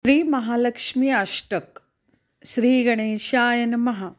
श्री महालक्ष्मी अष्टक. श्री गणेशाय नमः.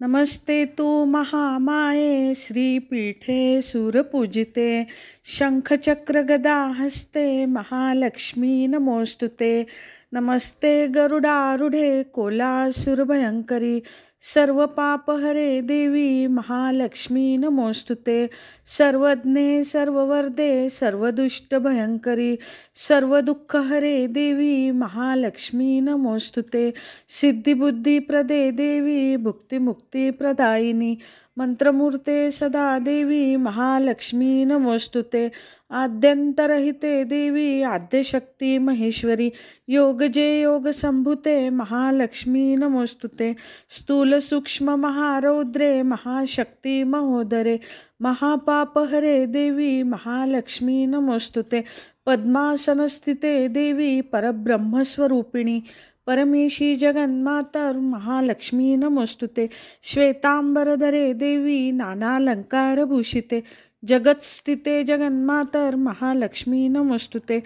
नमस्ते तू महामाये श्रीपीठे सुरपूजिते शंखचक्र गदा हस्ते महालक्ष्मी नमोस्तुते. नमस्ते गरुडारूढे कोलासुरभयंकरी सर्व पापहरे देवी महालक्ष्मी नमोस्तुते. सर्वज्ञे सर्ववर्धे सर्वदुष्टभयंकरी सर्व दुःखहरे देवी महालक्ष्मी नमोस्तुते. सिद्धिबुद्धिप्रदे देवी भुक्तिमुक्तिप्रदायिनी मंत्रमूर्ते सदा देवी महालक्ष्मी नमोस्तुते. आद्यंतरहिते देवी आद्यशक्ती महेश्वरी योगजे योग संभुते महालक्ष्मी नमोस्तुते. स्थूल सूक्ष्म महारौद्रे महाशक्ती महोदरे महापापहरे देवी महालक्ष्मी नमोस्तुते. पद्मासनस्थिते देवी परब्रह्मस्वरूपिणी परमेशी जगन्मातर महालक्ष्मी नमोस्तुते. श्वेतांबरधरे देवी नानालंकारभूषिते जगत्स्थिते जगन्मातर महालक्ष्मी नमोस्तुते.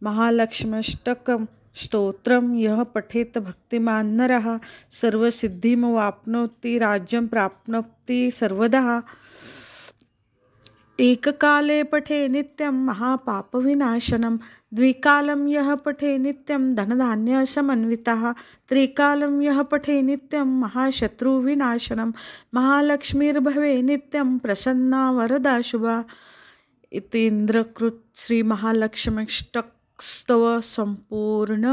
महालक्ष्म्यष्टकं स्तोत्रम यः पठेत भक्तिमान् नरः सर्वसिद्धिमवाप्नोति राज्यं प्राप्नोति सर्वदा. एककाले पठे नित्यं महापापविनाशनं द्विकालं यः पठे नित्यं धनधान्यसमन्वितः त्रिकालं यः पठे नित्यं महाशत्रुविनाशनं महालक्ष्मीर्भवे नित्यं प्रसन्ना वरदा शुभा. इतीन्द्रकृत श्री महालक्ष्म्यष्टक स्तव संपूर्ण.